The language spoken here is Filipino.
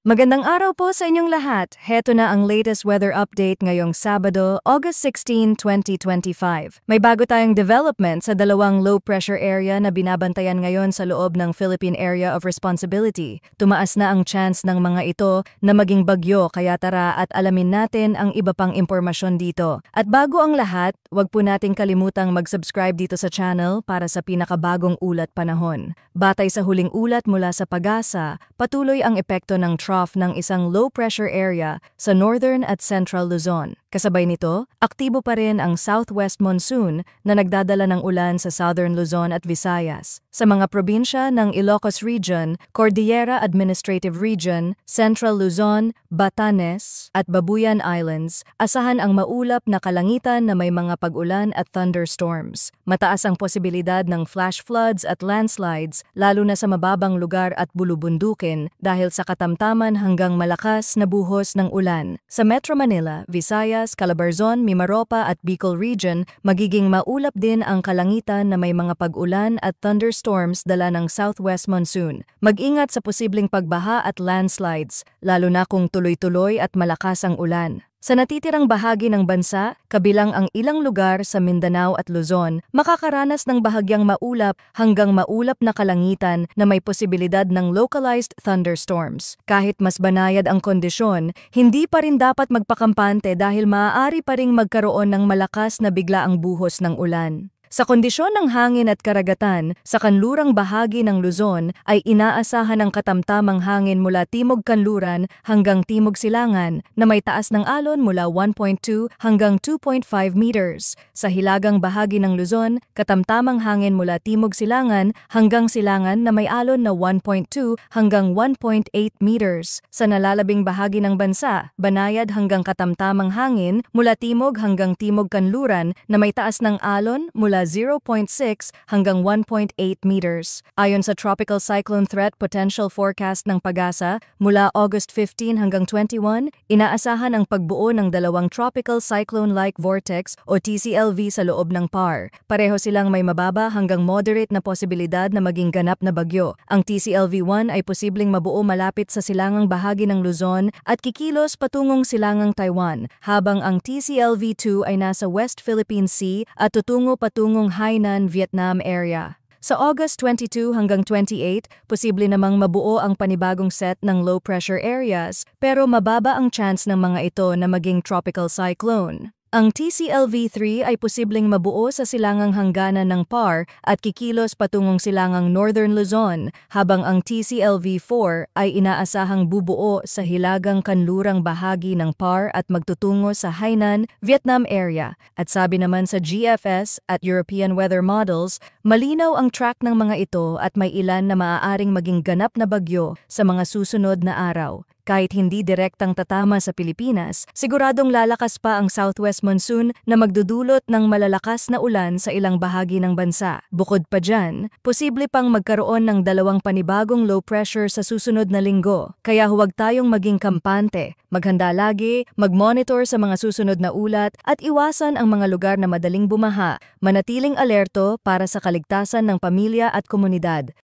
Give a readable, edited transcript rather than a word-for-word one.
Magandang araw po sa inyong lahat. Heto na ang latest weather update ngayong Sabado, August 16, 2025. May bago tayong development sa dalawang low pressure area na binabantayan ngayon sa loob ng Philippine Area of Responsibility. Tumaas na ang chance ng mga ito na maging bagyo, kaya tara at alamin natin ang iba pang impormasyon dito. At bago ang lahat, huwag po nating kalimutang mag-subscribe dito sa channel para sa pinakabagong ulat panahon. Batay sa huling ulat mula sa PAGASA, patuloy ang epekto ng trough ng isang low-pressure area sa northern at central Luzon. Kasabay nito, aktibo pa rin ang southwest monsoon na nagdadala ng ulan sa southern Luzon at Visayas. Sa mga probinsya ng Ilocos Region, Cordillera Administrative Region, Central Luzon, Batanes, at Babuyan Islands, asahan ang maulap na kalangitan na may mga pag-ulan at thunderstorms. Mataas ang posibilidad ng flash floods at landslides, lalo na sa mababang lugar at bulubundukin dahil sa katamtaman hanggang malakas na buhos ng ulan. Sa Metro Manila, Visayas, Calabarzon, Mimaropa at Bicol Region, magiging maulap din ang kalangitan na may mga pag-ulan at thunderstorms dala ng southwest monsoon. Mag-ingat sa posibleng pagbaha at landslides, lalo na kung tuloy-tuloy at malakas ang ulan. Sa natitirang bahagi ng bansa, kabilang ang ilang lugar sa Mindanao at Luzon, makakaranas ng bahagyang maulap hanggang maulap na kalangitan na may posibilidad ng localized thunderstorms. Kahit mas banayad ang kondisyon, hindi pa rin dapat magpakampante dahil maaari pa ring magkaroon ng malakas na biglaang buhos ng ulan. Sa kondisyon ng hangin at karagatan, sa kanlurang bahagi ng Luzon ay inaasahan ang katamtamang hangin mula timog kanluran hanggang timog silangan na may taas ng alon mula 1.2 hanggang 2.5 meters. Sa hilagang bahagi ng Luzon, katamtamang hangin mula timog silangan hanggang silangan na may alon na 1.2 hanggang 1.8 meters. Sa nalalabing bahagi ng bansa, banayad hanggang katamtamang hangin mula timog hanggang timog kanluran na may taas ng alon mula 0.6 hanggang 1.8 meters. Ayon sa Tropical Cyclone Threat Potential Forecast ng PAGASA, mula August 15 hanggang 21, inaasahan ang pagbuo ng dalawang Tropical Cyclone-like Vortex o TCLV sa loob ng PAR. Pareho silang may mababa hanggang moderate na posibilidad na maging ganap na bagyo. Ang TCLV-1 ay posibleng mabuo malapit sa silangang bahagi ng Luzon at kikilos patungong silangang Taiwan, habang ang TCLV-2 ay nasa West Philippine Sea at tutungong Hainan, Vietnam area. Sa August 22 hanggang 28, posible namang mabuo ang panibagong set ng low-pressure areas, pero mababa ang chance ng mga ito na maging tropical cyclone. Ang TCLV-3 ay posibleng mabuo sa silangang hangganan ng PAR at kikilos patungong silangang Northern Luzon, habang ang TCLV-4 ay inaasahang bubuo sa hilagang kanlurang bahagi ng PAR at magtutungo sa Hainan, Vietnam area. At sabi naman sa GFS at European Weather Models, malinaw ang track ng mga ito at may ilan na maaaring maging ganap na bagyo sa mga susunod na araw. Kahit hindi direktang tatama sa Pilipinas, siguradong lalakas pa ang southwest monsoon na magdudulot ng malalakas na ulan sa ilang bahagi ng bansa. Bukod pa dyan, posible pang magkaroon ng dalawang panibagong low pressure sa susunod na linggo. Kaya huwag tayong maging kampante, maghanda lagi, mag-monitor sa mga susunod na ulat at iwasan ang mga lugar na madaling bumaha, manatiling alerto para sa kaligtasan ng pamilya at komunidad.